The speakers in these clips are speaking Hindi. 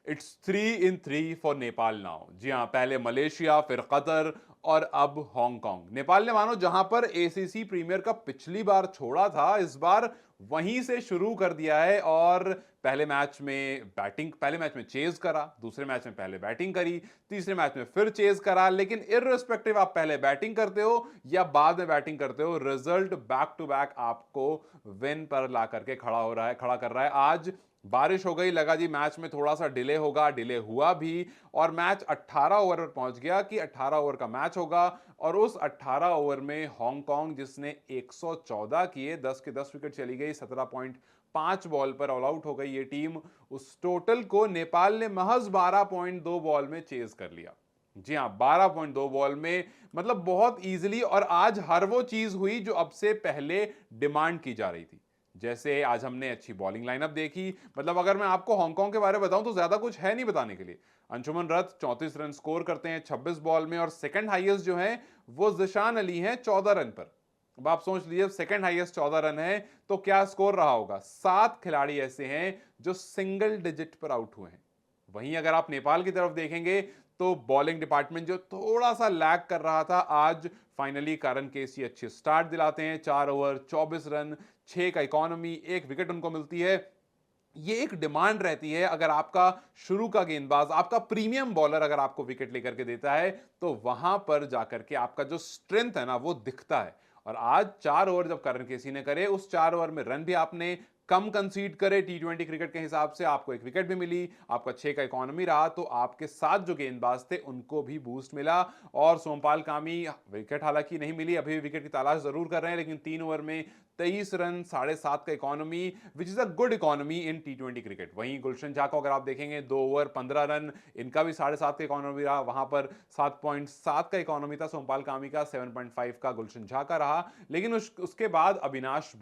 It's 3-3 for Nepal now. जी हाँ, पहले मलेशिया, फिर कतर और अब हांगकांग। नेपाल ने मानो जहां पर एसीसी प्रीमियर कप पिछली बार छोड़ा था, इस बार वहीं से शुरू कर दिया है। और पहले मैच में चेज करा, दूसरे मैच में पहले बैटिंग करी, तीसरे मैच में फिर चेज करा। लेकिन इररिस्पेक्टिव आप पहले बैटिंग करते हो या बाद में बैटिंग करते हो, रिजल्ट बैक टू बैक आपको विन पर ला करके खड़ा कर रहा है। आज बारिश हो गई, लगा जी मैच में थोड़ा सा डिले होगा, डिले हुआ भी और मैच 18 ओवर पर पहुंच गया कि 18 ओवर का मैच होगा। और उस 18 ओवर में हांगकांग जिसने 114 किए, 10 के 10 विकेट चली गई, 17.5 बॉल पर ऑल आउट हो गई ये टीम। उस टोटल को नेपाल ने महज 12.2 बॉल में चेज कर लिया। जी हां, 12.2 बॉल में, मतलब बहुत इजीली। और आज हर वो चीज हुई जो अब से पहले डिमांड की जा रही थी। जैसे आज हमने अच्छी बॉलिंग लाइनअप देखी। मतलब अगर मैं आपको हांगकांग के बारे में बताऊं तो ज्यादा कुछ है नहीं बताने के लिए। अंशुमन रथ 34 रन स्कोर करते हैं 26 बॉल में, और सेकंड हाईएस्ट जो है वो जिशान अली हैं 14 रन पर। अब आप सोच लीजिए, सेकंड हाईएस्ट 14 रन है तो क्या स्कोर रहा होगा। 7 खिलाड़ी ऐसे हैं जो सिंगल डिजिट पर आउट हुए हैं। वहीं अगर आप नेपाल की तरफ देखेंगे तो बॉलिंग डिपार्टमेंट जो थोड़ा सा लैग कर रहा था, आज फाइनली कारण केसी अच्छी स्टार्ट दिलाते हैं। 4 ओवर 24 रन, 6 का इकोनॉमी, 1 विकेट उनको मिलती है। ये एक डिमांड रहती है, अगर आपका शुरू का गेंदबाज, आपका प्रीमियम बॉलर अगर आपको विकेट लेकर के देता है तो वहां पर जाकर के आपका जो स्ट्रेंथ है ना वो दिखता है। और आज 4 ओवर जब करण केसी ने करे, उस 4 ओवर में रन भी आपने कम कंसीड करे, टी20 क्रिकेट के हिसाब से आपको 1 विकेट भी मिली, आपका 6 का इकोनॉमी रहा, तो आपके साथ जो गेंदबाज थे उनको भी बूस्ट मिला। और सोमपाल कामी, विकेट हालांकि नहीं मिली, अभी विकेट की तलाश जरूर कर रहे हैं, लेकिन 3 ओवर में 23 रन, 7.5 का economy, which is a good economy in T20 cricket. वहीं गुलशन झा को अगर आप देखेंगे, 2 ओवर 15 रन, इनका भी 7.5 का इकोनॉमी रहा, वहां पर 7.7 का इकोनॉमी था सोमपाल कामी का, 7.5 का गुलशन झा का रहा। लेकिन उसके बाद अविनाश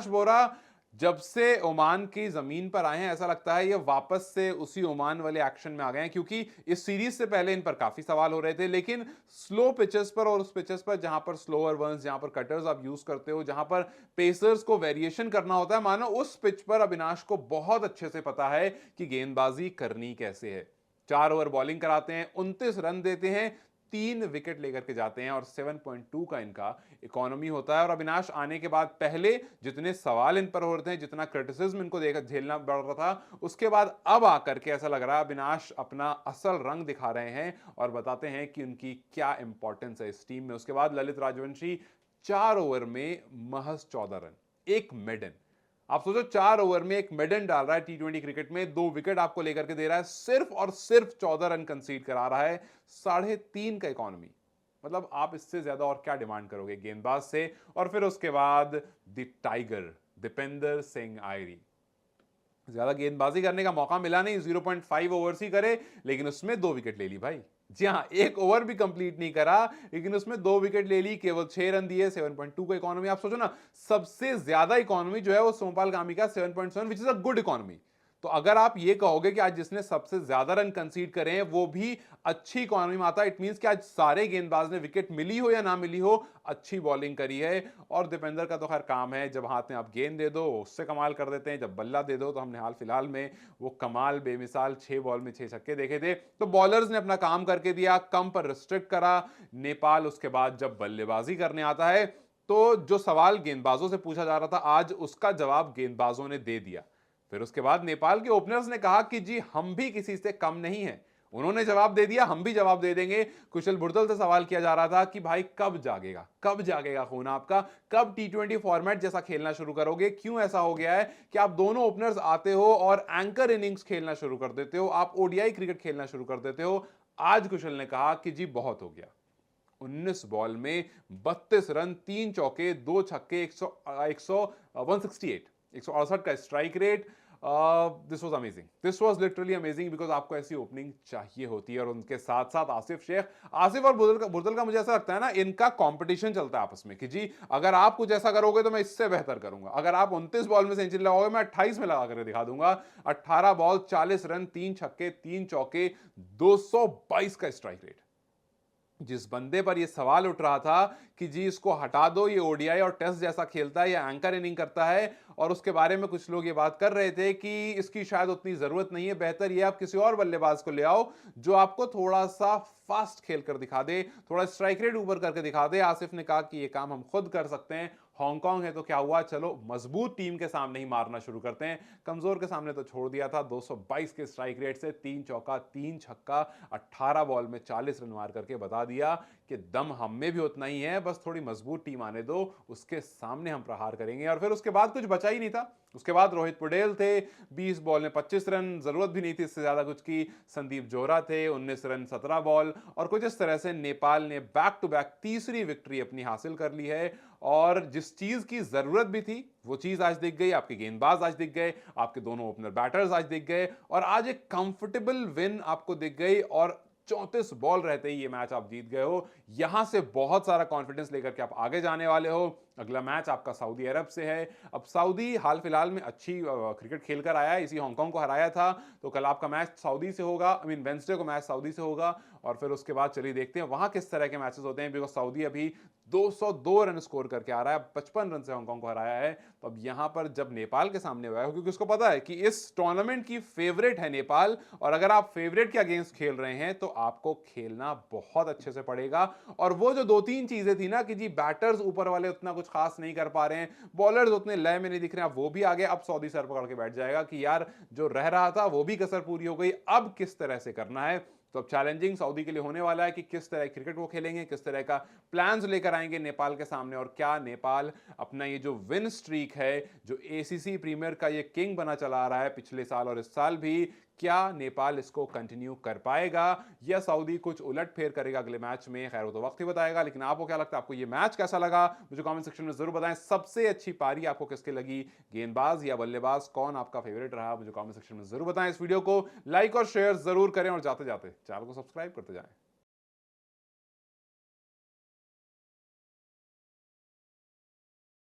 बोरा जब से ओमान की जमीन पर आए हैं, ऐसा लगता है ये वापस से उसी ओमान वाले एक्शन में आ गए हैं। क्योंकि इस सीरीज से पहले इन पर काफी सवाल हो रहे थे, लेकिन स्लो पिचेस पर, और उस पिचेस पर जहां पर स्लोअर वंस, जहां पर कटर्स आप यूज करते हो, जहां पर पेसर्स को वेरिएशन करना होता है, मानो उस पिच पर अविनाश को बहुत अच्छे से पता है कि गेंदबाजी करनी कैसे है। 4 ओवर बॉलिंग कराते हैं, 29 रन देते हैं, 3 विकेट लेकर के जाते हैं, और 7.2 का इनका इकोनॉमी होता है। और अविनाश आने के बाद पहले जितने सवाल इन पर हो रहे थे, जितना क्रिटिसिज्म इनको देखकर झेलना पड़ रहा था, उसके बाद अब आकर के ऐसा लग रहा है अविनाश अपना असल रंग दिखा रहे हैं और बताते हैं कि उनकी क्या इंपॉर्टेंस है इस टीम में। उसके बाद ललित राजवंशी 4 ओवर में महज 14 रन, एक मेडन। आप सोचो, 4 ओवर में एक मेडन डाल रहा है टी20 क्रिकेट में, 2 विकेट आपको लेकर के दे रहा है, सिर्फ और सिर्फ 14 रन कंसीड करा रहा है, 3.5 का इकोनॉमी। मतलब आप इससे ज्यादा और क्या डिमांड करोगे गेंदबाज से। और फिर उसके बाद द टाइगर दीपेंद्र सिंह आयरी, ज्यादा गेंदबाजी करने का मौका मिला नहीं, 0.5 ओवर्स ही करे, लेकिन उसमें 2 विकेट ले ली भाई। जी हाँ, 1 ओवर भी कंप्लीट नहीं करा, लेकिन उसमें 2 विकेट ले ली, केवल 6 रन दिए, 7.2 का इकोनॉमी। आप सोचो ना, सबसे ज्यादा इकोनॉमी जो है वो सोमपाल कामी का 7.7, which is a good economy. तो अगर आप ये कहोगे कि आज जिसने सबसे ज्यादा रन कंसीड करे हैं वो भी अच्छी इकोनॉमी में आता है, इट मींस कि आज सारे गेंदबाज ने, विकेट मिली हो या ना मिली हो, अच्छी बॉलिंग करी है। और दीपेंद्र का तो खैर काम है, जब हाथ में आप गेंद दे दो उससे कमाल कर देते हैं, जब बल्ला दे दो तो हमने हाल फिलहाल में वो कमाल बेमिसाल 6 बॉल में 6 छक्के देखे थे। तो बॉलर्स ने अपना काम करके दिया, कम पर रिस्ट्रिक्ट करा नेपाल। उसके बाद जब बल्लेबाजी करने आता है तो जो सवाल गेंदबाजों से पूछा जा रहा था, आज उसका जवाब गेंदबाजों ने दे दिया। फिर उसके बाद नेपाल के ओपनर्स ने कहा कि जी हम भी किसी से कम नहीं हैं। उन्होंने जवाब दे दिया, हम भी जवाब दे देंगे। कुशल बुर्दल से सवाल किया जा रहा था कि भाई कब जागेगा खून आपका, कब टी20 फॉर्मेट जैसा खेलना शुरू करोगे, क्यों ऐसा हो गया है कि आप दोनों ओपनर्स आते हो और एंकर इनिंग्स खेलना शुरू कर देते हो, आप ओडीआई क्रिकेट खेलना शुरू कर देते हो। आज कुशल ने कहा कि जी बहुत हो गया। 19 बॉल में 32 रन, 3 चौके, 2 छक्के, 168 का strike rate. This was amazing, this was literally amazing, because आपको ऐसी ओपनिंग चाहिए होती है। और उनके साथ साथ आसिफ और बुरदल का मुझे ऐसा लगता है ना, इनका कंपटीशन चलता है आपस में कि जी अगर आप कुछ ऐसा करोगे तो मैं इससे बेहतर करूंगा, अगर आप 29 बॉल में सेंचुरी लगाओगे मैं 28 में लगा करके दिखा दूंगा। 18 बॉल 40 रन, 3 छक्के, 3 चौके, 222 का स्ट्राइक रेट। जिस बंदे पर यह सवाल उठ रहा था कि जी इसको हटा दो, ये ओडीआई और टेस्ट जैसा खेलता है या एंकर इनिंग करता है, और उसके बारे में कुछ लोग ये बात कर रहे थे कि इसकी शायद उतनी जरूरत नहीं है, बेहतर ये आप किसी और बल्लेबाज को ले आओ जो आपको थोड़ा सा फास्ट खेल कर दिखा दे, थोड़ा स्ट्राइक रेट ऊपर करके दिखा दे। आसिफ ने कहा कि ये काम हम खुद कर सकते हैं, हांगकांग है तो क्या हुआ, चलो मजबूत टीम के सामने ही मारना शुरू करते हैं, कमजोर के सामने तो छोड़ दिया था। 222 के स्ट्राइक रेट से 3 चौका 3 छक्का 18 बॉल में 40 रन मार करके बता दिया कि दम हम में भी उतना ही है, बस थोड़ी मजबूत टीम आने दो, उसके सामने हम प्रहार करेंगे। और फिर उसके बाद कुछ बचा ही नहीं था। उसके बाद रोहित पटेल थे, 20 बॉल में 25 रन, जरूरत भी नहीं थी इससे ज्यादा कुछ की। संदीप जोरा थे, 19 रन 17 बॉल। और कुछ इस तरह से नेपाल ने बैक टू बैक तीसरी विक्ट्री अपनी हासिल कर ली है। और जिस चीज की जरूरत भी थी वो चीज आज दिख गई, आपके गेंदबाज आज दिख गए, आपके दोनों ओपनर बैटर्स आज दिख गए, और आज एक कंफर्टेबल विन आपको दिख गई। और 34 बॉल रहते ही ये मैच आप जीत गए हो। यहां से बहुत सारा कॉन्फिडेंस लेकर के आप आगे जाने वाले हो। अगला मैच आपका सऊदी अरब से है। अब सऊदी हाल फिलहाल में अच्छी क्रिकेट खेलकर आया है, इसी हांगकांग को हराया था, तो कल आपका मैच सऊदी से होगा, आई मीन वेंसडे को मैच सऊदी से होगा। और फिर उसके बाद चलिए देखते हैं वहां किस तरह के मैचेस होते हैं, बिकॉज सऊदी अभी 202 रन स्कोर करके आ रहा है, 55 रन से हांगकांग को हराया है। तो अब यहां पर जब नेपाल के सामने हुआ है, क्योंकि उसको पता है कि इस टूर्नामेंट की फेवरेट है नेपाल, और अगर आप फेवरेट के अगेंस्ट खेल रहे हैं तो आपको खेलना बहुत अच्छे से पड़ेगा। और वो जो 2-3 चीजें थी ना कि जी बैटर्स ऊपर वाले उतना कुछ खास नहीं कर पा रहे हैं, बॉलर्स उतने लय में नहीं दिख रहे हैं, वो भी आगे अब सऊदी सर पकड़ के बैठ जाएगा कि यार जो रह रहा था वो भी कसर पूरी हो गई, अब किस तरह से करना है। तो अब चैलेंजिंग सऊदी के लिए होने वाला है कि किस तरह क्रिकेट वो खेलेंगे, किस तरह का प्लान्स लेकर आएंगे नेपाल के सामने, और क्या नेपाल अपना ये जो विन स्ट्रीक है, जो एसीसी प्रीमियर का ये किंग बना चला आ रहा है पिछले साल और इस साल भी, क्या नेपाल इसको कंटिन्यू कर पाएगा या सऊदी कुछ उलट फेर करेगा अगले मैच में। खैर वो तो वक्त ही बताएगा। लेकिन आपको क्या लगता है, आपको ये मैच कैसा लगा, मुझे कमेंट सेक्शन में जरूर बताएं। सबसे अच्छी पारी आपको किसकी लगी, गेंदबाज या बल्लेबाज, कौन आपका फेवरेट रहा, मुझे कमेंट सेक्शन में जरूर बताएं। इस वीडियो को लाइक और शेयर जरूर करें, और जाते जाते चैनल को सब्सक्राइब करते जाएं।